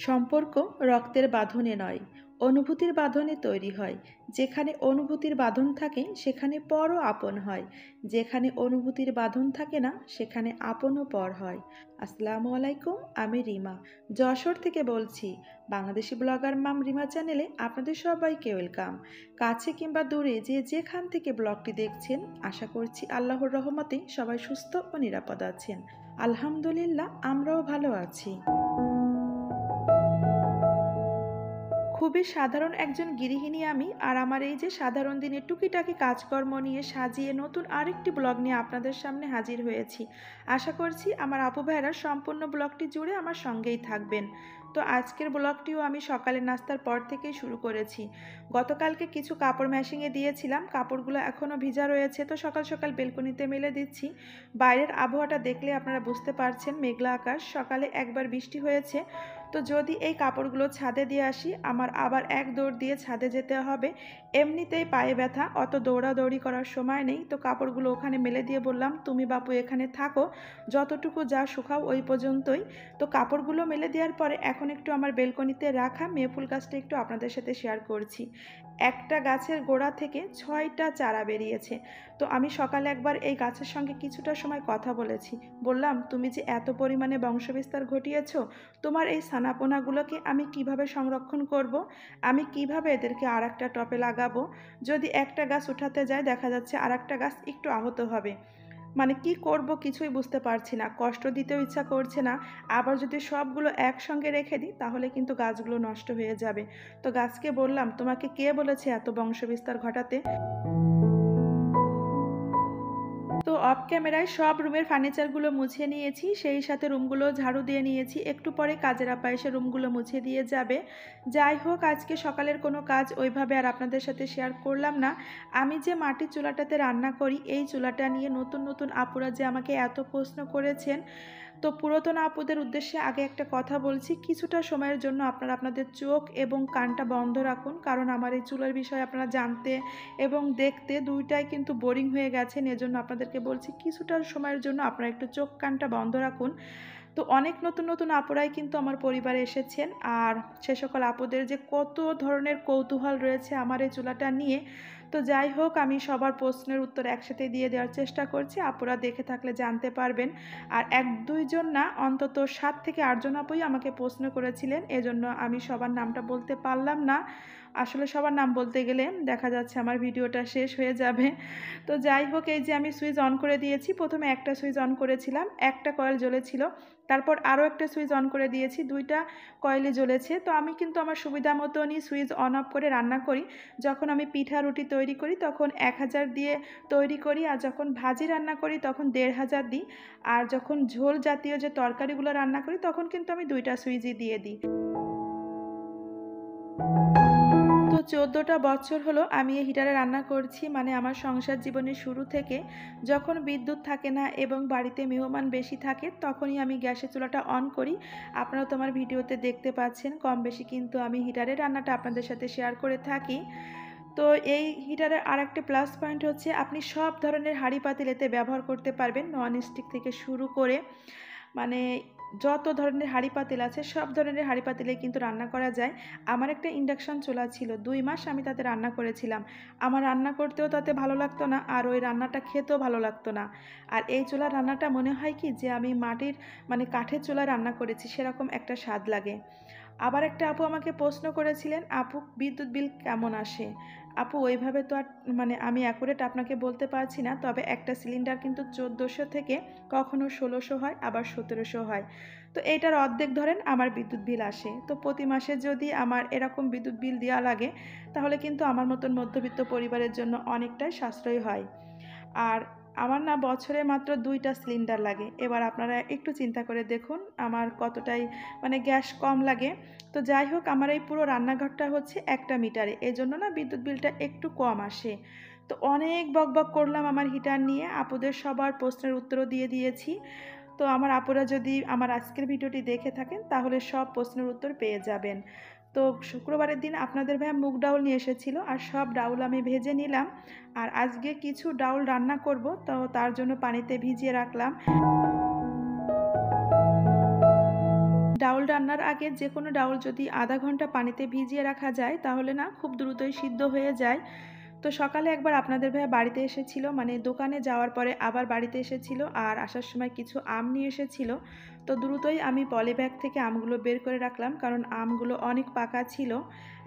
সম্পর্ক রক্তের বাঁধনে নয়, অনুভূতির বাঁধনে তৈরি হয়। যেখানে অনুভূতির বাঁধন থাকে সেখানে পরও আপন হয়। যেখানে অনুভূতির বাঁধন থাকে না সেখানে আপনও পর হয়। আসসালামু আলাইকুম, আমি রিমা যশোর থেকে বলছি। বাংলাদেশি ব্লগার মাম রিমা চ্যানেলে আপনাদের সবাইকে ওয়েলকাম। কাছে কিংবা দূরে যে যেখান থেকে ব্লগটি দেখছেন, আশা করছি আল্লাহর রহমতে সবাই সুস্থ ও নিরাপদ আছেন। আলহামদুলিল্লাহ, আমরাও ভালো আছি। খুবই সাধারণ একজন গৃহিণী আমি, আর আমার এই যে সাধারণ দিনের টুকিটাকি কাজকর্ম নিয়ে সাজিয়ে নতুন আরেকটি ব্লগ নিয়ে আপনাদের সামনে হাজির হয়েছি। আশা করছি আমার আপু ভাইয়েরা সম্পূর্ণ ব্লগটি জুড়ে আমার সঙ্গেই থাকবেন। তো আজকের ব্লগটিও আমি সকালে নাস্তার পর থেকেই শুরু করেছি। গতকালকে কিছু কাপড় ম্যাশিংয়ে দিয়েছিলাম, কাপড়গুলো এখনও ভিজা রয়েছে, তো সকাল সকাল বেলকনিতে মেলে দিচ্ছি। বাইরের আবহাওয়াটা দেখলে আপনারা বুঝতে পারছেন, মেঘলা আকাশ, সকালে একবার বৃষ্টি হয়েছে। তো যদি এই কাপড়গুলো ছাদে দিয়ে আসি, আমার আবার এক দৌড় দিয়ে ছাদে যেতে হবে। এমনিতেই পায়ে ব্যথা, অত দৌড়াদৌড়ি করার সময় নেই। তো কাপড়গুলো ওখানে মেলে দিয়ে বললাম, তুমি বাপু এখানে থাকো, যতটুকু যা শুকাও ওই পর্যন্তই। তো কাপড়গুলো মেলে দেওয়ার পরে এখন একটু আমার বেলকনিতে রাখা মেয়ে ফুল গাছটা একটু আপনাদের সাথে শেয়ার করছি। একটা গাছের গোড়া থেকে 6টা চারা বেরিয়েছে। তো আমি সকালে একবার এই গাছের সঙ্গে কিছুটা সময় কথা বলেছি। বললাম, তুমি যে এত পরিমাণে বংশবিস্তার ঘটিয়েছো, তোমার এই ছানাপোনাগুলোকে আমি কিভাবে সংরক্ষণ করব? আমি কিভাবে এদেরকে আরেকটা টবে লাগাবো? যদি একটা গাছ উঠাতে যায় দেখা যাচ্ছে আরেকটা গাছ একটু আহত হবে। মানে কি করব কিছুই বুঝতে পারছি না। কষ্ট দিতেও ইচ্ছা করছে না। আবার যদি সবগুলো একসঙ্গে রেখে দিই তাহলে কিন্তু গাছগুলো নষ্ট হয়ে যাবে। তো গাছকে বললাম, তোমাকে কে বলেছে এত বংশবিস্তার ঘটাতে? তো অফ ক্যামেরায় সব রুমের ফার্নিচারগুলো মুছে নিয়েছি, সেই সাথে রুমগুলো ঝাড়ু দিয়ে নিয়েছি। একটু পরে কাজের আপা এসে রুমগুলো মুছে দিয়ে যাবে। যাই হোক, আজকে সকালের কোনো কাজ ওইভাবে আর আপনাদের সাথে শেয়ার করলাম না। আমি যে মাটির চুলাটাতে রান্না করি, এই চুলাটা নিয়ে নতুন নতুন আপুরা যে আমাকে এত প্রশ্ন করেছেন। তো পুরাতন আপুদের উদ্দেশ্যে আগে একটা কথা বলছি, কিছুটা সময়ের জন্য আপনারা আপনাদের চোখ এবং কানটা বন্ধ রাখুন, কারণ আমার এই চুলার বিষয়ে আপনারা জানতে এবং দেখতে দুইটাই কিন্তু বোরিং হয়ে গেছেন। এজন্য আপনাদেরকে বলছি কিছুটা সময়ের জন্য আপনারা একটু চোখ কানটা বন্ধ রাখুন। তো অনেক নতুন নতুন আপুরাই কিন্তু আমার পরিবারে এসেছেন, আর সে সকল আপুদের যে কত ধরনের কৌতূহল রয়েছে আমার এই চুলাটা নিয়ে। তো যাই হোক, আমি সবার প্রশ্নের উত্তর একসাথে দিয়ে দেওয়ার চেষ্টা করছি, আপুরা দেখে থাকলে জানতে পারবেন। আর এক দুইজন না, অন্তত 7 থেকে 8 জন আপুই আমাকে প্রশ্ন করেছিলেন, এজন্য আমি সবার নামটা বলতে পারলাম না। আসলে সবার নাম বলতে গেলে দেখা যাচ্ছে আমার ভিডিওটা শেষ হয়ে যাবে। তো যাই হোক, এই যে আমি সুইচ অন করে দিয়েছি। প্রথমে একটা সুইচ অন করেছিলাম, একটা কয়েল জ্বলেছিল। তারপর আরও একটা সুইচ অন করে দিয়েছি, 2টা কয়েলই জ্বলেছে। তো আমি কিন্তু আমার সুবিধা মতনই সুইচ অন অফ করে রান্না করি। যখন আমি পিঠা রুটি তৈরি করি তখন 1000 দিয়ে তৈরি করি, আর যখন ভাজি রান্না করি তখন 1500 দিই। আর যখন ঝোল জাতীয় যে তরকারিগুলো রান্না করি তখন কিন্তু আমি 2টা সুইচই দিয়ে দিই। তো 14টা বছর হলো আমি এই হিটারে রান্না করছি, মানে আমার সংসার জীবনের শুরু থেকে। যখন বিদ্যুৎ থাকে না এবং বাড়িতে মেহমান বেশি থাকে তখনই আমি গ্যাসের চুলাটা অন করি। আপনারা তো আমার ভিডিওতে দেখতে পাচ্ছেন, কম বেশি কিন্তু আমি হিটারে রান্নাটা আপনাদের সাথে শেয়ার করে থাকি। তো এই হিটারের আরেকটা প্লাস পয়েন্ট হচ্ছে আপনি সব ধরনের হাঁড়ি পাতিল এতে ব্যবহার করতে পারবেন, নন স্টিক থেকে শুরু করে মানে যত ধরনের হাঁড়ি পাতিল আছে সব ধরনের হাঁড়ি পাতিলে কিন্তু রান্না করা যায়। আমার একটা ইন্ডাকশন চুলা ছিল, 2 মাস আমি তাতে রান্না করেছিলাম। আমার রান্না করতেও তাতে ভালো লাগতো না, আর ওই রান্নাটা খেতেও ভালো লাগতো না। আর এই চুলার রান্নাটা মনে হয় কি যে আমি মাটির মানে কাঠের চুলায় রান্না করেছি, সেরকম একটা স্বাদ লাগে। আবার একটা আপু আমাকে প্রশ্ন করেছিলেন, আপু বিদ্যুৎ বিল কেমন আসে? আপু ওইভাবে তো আর মানে আমি অ্যাকুরেট আপনাকে বলতে পারছি না, তবে একটা সিলিন্ডার কিন্তু 1400 থেকে কখনো 1600 হয়, আবার 1700 হয়। তো এইটার অর্ধেক ধরেন আমার বিদ্যুৎ বিল আসে। তো প্রতি মাসে যদি আমার এরকম বিদ্যুৎ বিল দেওয়া লাগে তাহলে কিন্তু আমার মতন মধ্যবিত্ত পরিবারের জন্য অনেকটাই সাশ্রয়ী হয়। আর আমার না বছরে মাত্র 2টা সিলিন্ডার লাগে। এবার আপনারা একটু চিন্তা করে দেখুন আমার কতটাই মানে গ্যাস কম লাগে। তো যাই হোক, আমার এই পুরো রান্নাঘরটা হচ্ছে একটা মিটারে, এজন্য না বিদ্যুৎ বিলটা একটু কম আসে। তো অনেক বকবক করলাম আমার হিটার নিয়ে, আপুদের সবার প্রশ্নের উত্তরও দিয়ে দিয়েছি। তো আমার আপুরা যদি আমার আজকের ভিডিওটি দেখে থাকেন তাহলে সব প্রশ্নের উত্তর পেয়ে যাবেন। তো শুক্রবারের দিন আপনাদের ভাইয়া মুগ ডাউল নিয়ে এসেছিল, আর সব ডাউল আমি ভেজে নিলাম। আর আজকে কিছু ডাউল রান্না করব, তো তার জন্য পানিতে ভিজিয়ে রাখলাম। ডাউল রান্নার আগে যে কোনো ডাউল যদি আধা ঘন্টা পানিতে ভিজিয়ে রাখা যায় তাহলে না খুব দ্রুতই সিদ্ধ হয়ে যায়। তো সকালে একবার আপনাদের ভাইয়া বাড়িতে এসেছিল, মানে দোকানে যাওয়ার পরে আবার বাড়িতে এসেছিল আর আসার সময় কিছু আম নিয়ে এসেছিল। তো দ্রুতই আমি পলি ব্যাগ থেকে আমগুলো বের করে রাখলাম, কারণ আমগুলো অনেক পাকা ছিল।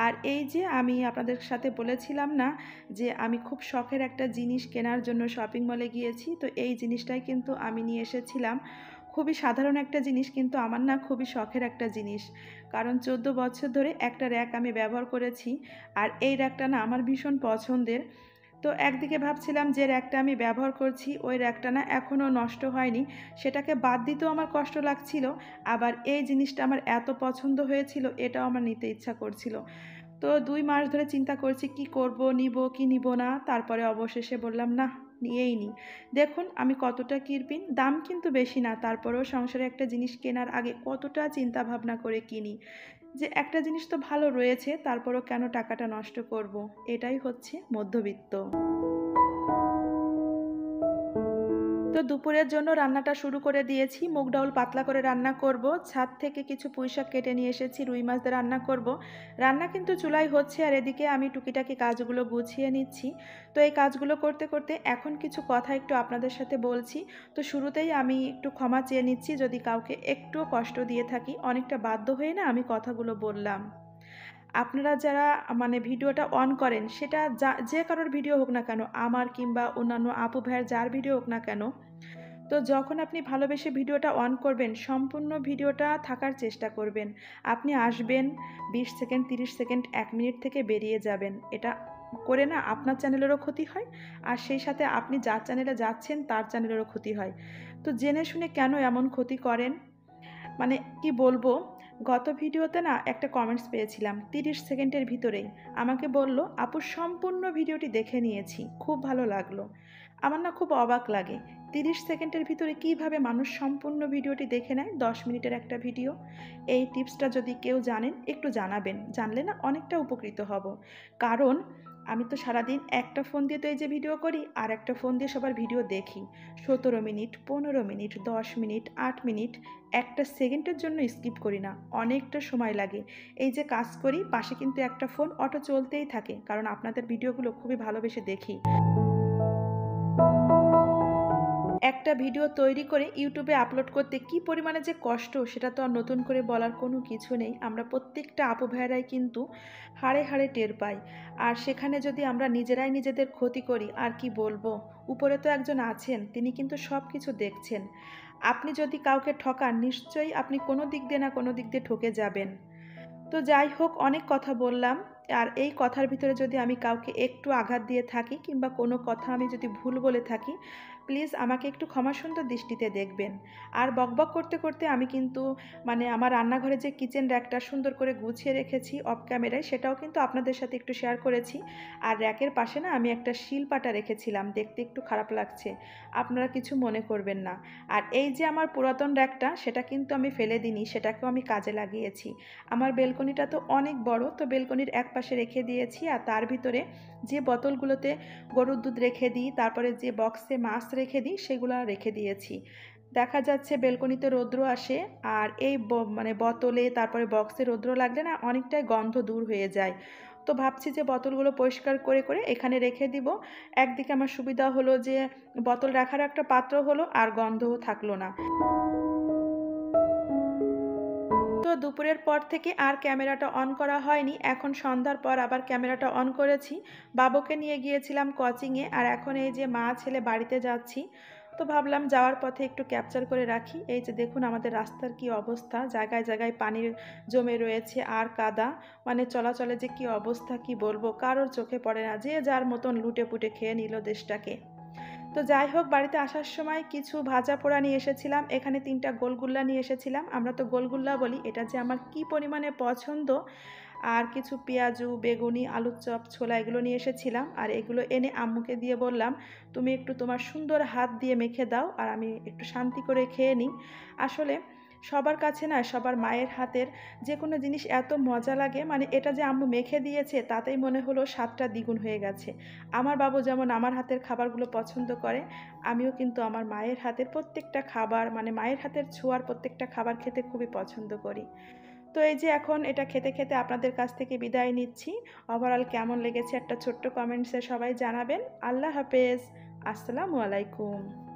আর এই যে আমি আপনাদের সাথে বলেছিলাম না যে আমি খুব শখের একটা জিনিস কেনার জন্য শপিং মলে গিয়েছি, তো এই জিনিসটাই কিন্তু আমি নিয়ে এসেছিলাম। খুবই সাধারণ একটা জিনিস, কিন্তু আমার না খুবই শখের একটা জিনিস, কারণ 14 বছর ধরে একটা র্যাক আমি ব্যবহার করেছি। আর এই র্যাকটা না আমার ভীষণ পছন্দের। তো একদিকে ভাবছিলাম যে র্যাকটা আমি ব্যবহার করছি ওই র্যাকটা না এখনও নষ্ট হয়নি, সেটাকে বাদ দিতেও আমার কষ্ট লাগছিল। আবার এই জিনিসটা আমার এত পছন্দ হয়েছিল, এটাও আমার নিতে ইচ্ছা করছিল। তো 2 মাস ধরে চিন্তা করছি কি করব, নিব কি নিব না। তারপরে অবশেষে বললাম না, নিয়েই নিই। দেখুন আমি কতটা কিরপিন, দাম কিন্তু বেশি না, তারপরেও সংসারে একটা জিনিস কেনার আগে কতটা চিন্তা ভাবনা করে কিনি যে একটা জিনিস তো ভালো রয়েছে, তারপরও কেন টাকাটা নষ্ট করব। এটাই হচ্ছে মধ্যবিত্ত। তো দুপুরের জন্য রান্নাটা শুরু করে দিয়েছি। মুগ ডাউল পাতলা করে রান্না করব। ছাদ থেকে কিছু পুঁইশাক কেটে নিয়ে এসেছি, রুই মাছ দিয়ে রান্না করব। রান্না কিন্তু চুলায় হচ্ছে আর এদিকে আমি টুকিটাকি কাজগুলো গুছিয়ে নিচ্ছি। তো এই কাজগুলো করতে করতে এখন কিছু কথা একটু আপনাদের সাথে বলছি। তো শুরুতেই আমি একটু ক্ষমা চেয়ে নিচ্ছি যদি কাউকে একটুও কষ্ট দিয়ে থাকি। অনেকটা বাধ্য হয়ে না আমি কথাগুলো বললাম। আপনারা যারা মানে ভিডিওটা অন করেন, সেটা যে কারোর ভিডিও হোক না কেন, আমার কিংবা অন্যান্য আপু ভাইয়ের যার ভিডিও হোক না কেন, তো যখন আপনি ভালোবেসে ভিডিওটা অন করবেন সম্পূর্ণ ভিডিওটা থাকার চেষ্টা করবেন। আপনি আসবেন 20 সেকেন্ড, 30 সেকেন্ড, 1 মিনিট থেকে বেরিয়ে যাবেন। এটা করে না আপনার চ্যানেলেরও ক্ষতি হয়, আর সেই সাথে আপনি যার চ্যানেলে যাচ্ছেন তার চ্যানেলেরও ক্ষতি হয়। তো জেনে শুনে কেন এমন ক্ষতি করেন? মানে কি বলবো, গত ভিডিওতে না একটা কমেন্টস পেয়েছিলাম 30 সেকেন্ডের ভিতরেই। আমাকে বলল, আপু সম্পূর্ণ ভিডিওটি দেখে নিয়েছি, খুব ভালো লাগলো। আমার না খুব অবাক লাগে, 30 সেকেন্ডের ভিতরে কিভাবে মানুষ সম্পূর্ণ ভিডিওটি দেখে নেয়, 10 মিনিটের একটা ভিডিও। এই টিপসটা যদি কেউ জানেন একটু জানাবেন, জানলে না অনেকটা উপকৃত হব। কারণ আমি তো সারাদিন একটা ফোন দিয়ে তো এই যে ভিডিও করি, আর একটা ফোন দিয়ে সবার ভিডিও দেখি। 17 মিনিট, 15 মিনিট, 10 মিনিট, 8 মিনিট, একটা সেকেন্ডের জন্য স্কিপ করি না, অনেকটা সময় লাগে। এই যে কাজ করি পাশে কিন্তু একটা ফোন অটো চলতেই থাকে, কারণ আপনাদের ভিডিওগুলো খুবই ভালোবেসে দেখি। একটা ভিডিও তৈরি করে ইউটিউবে আপলোড করতে কী পরিমাণে যে কষ্ট, সেটা তো আর নতুন করে বলার কোনো কিছু নেই। আমরা প্রত্যেকটা আপু ভাইয়েরাই কিন্তু হাড়ে হাড়ে টের পাই। আর সেখানে যদি আমরা নিজেরাই নিজেদের ক্ষতি করি, আর কি বলবো, উপরে তো একজন আছেন, তিনি কিন্তু সব কিছু দেখছেন। আপনি যদি কাউকে ঠকান, নিশ্চয়ই আপনি কোনো দিক দিয়ে না কোনো দিক দিয়ে ঠকে যাবেন। তো যাই হোক, অনেক কথা বললাম। আর এই কথার ভিতরে যদি আমি কাউকে একটু আঘাত দিয়ে থাকি কিংবা কোনো কথা আমি যদি ভুল বলে থাকি, প্লিজ আমাকে একটু ক্ষমাসুন্দর দৃষ্টিতে দেখবেন। আর বকবক করতে করতে আমি কিন্তু মানে আমার রান্নাঘরে যে কিচেন র্যাকটা সুন্দর করে গুছিয়ে রেখেছি অফ ক্যামেরায়, সেটাও কিন্তু আপনাদের সাথে একটু শেয়ার করেছি। আর র্যাকের পাশে না আমি একটা শিলপাটা রেখেছিলাম, দেখতে একটু খারাপ লাগছে, আপনারা কিছু মনে করবেন না। আর এই যে আমার পুরাতন র্যাকটা, সেটা কিন্তু আমি ফেলে দিইনি, সেটাকেও আমি কাজে লাগিয়েছি। আমার বেলকনিটা তো অনেক বড়, তো বেলকনির এক পাশে রেখে দিয়েছি, আর তার ভিতরে যে বোতলগুলোতে গরুর দুধ রেখে দিই, তারপরে যে বক্সে মাছ রেখে দিই, সেগুলো রেখে দিয়েছি। দেখা যাচ্ছে বেলকনিতে রৌদ্র আসে, আর এই মানে বোতলে তারপরে বক্সে রৌদ্র লাগলে না অনেকটাই গন্ধ দূর হয়ে যায়। তো ভাবছি যে বোতলগুলো পরিষ্কার করে করে এখানে রেখে দিব। একদিকে আমার সুবিধা হলো যে বোতল রাখার একটা পাত্র হলো, আর গন্ধও থাকলো না। তো দুপুরের পর থেকে আর ক্যামেরাটা অন করা হয়নি। এখন সন্ধ্যার পর আবার ক্যামেরাটা অন করেছি। বাবুকে নিয়ে গিয়েছিলাম কোচিংয়ে, আর এখন এই যে মা ছেলে বাড়িতে যাচ্ছি। তো ভাবলাম যাওয়ার পথে একটু ক্যাপচার করে রাখি। এই যে দেখুন আমাদের রাস্তার কি অবস্থা, জায়গায় জায়গায় পানি জমে রয়েছে আর কাদা। মানে চলাচলে যে কি অবস্থা কি বলবো, কারোর চোখে পড়ে না, যে যার মতন লুটে পুটে খেয়ে নিল দেশটাকে। তো যাই হোক, বাড়িতে আসার সময় কিছু ভাজা পোড়া নিয়ে এসেছিলাম, এখানে 3টা গোলগুল্লা নিয়ে এসেছিলাম, আমরা তো গোলগুল্লা বলি, এটা যে আমার কি পরিমাণে পছন্দ। আর কিছু পেঁয়াজু, বেগুনি, আলুর চপ, ছোলা এগুলো নিয়ে এসেছিলাম। আর এগুলো এনে আম্মুকে দিয়ে বললাম, তুমি একটু তোমার সুন্দর হাত দিয়ে মেখে দাও আর আমি একটু শান্তি করে খেয়ে নিই। আসলে সবার কাছে না সবার মায়ের হাতের যেকোনো জিনিস এত মজা লাগে, মানে এটা যে আম্মু মেখে দিয়েছে তাতেই মনে হলো স্বাদটা দ্বিগুণ হয়ে গেছে। আমার বাবু যেমন আমার হাতের খাবারগুলো পছন্দ করে, আমিও কিন্তু আমার মায়ের হাতের প্রত্যেকটা খাবার, মানে মায়ের হাতের ছোঁয়ার প্রত্যেকটা খাবার খেতে খুবই পছন্দ করি। তো এই যে এখন এটা খেতে, খেতে আপনাদের কাছ থেকে বিদায় নিচ্ছি। ওভারঅল কেমন লেগেছে একটা ছোট্ট কমেন্টসে সবাই জানাবেন। আল্লাহ হাফেজ। আসসালামু আলাইকুম।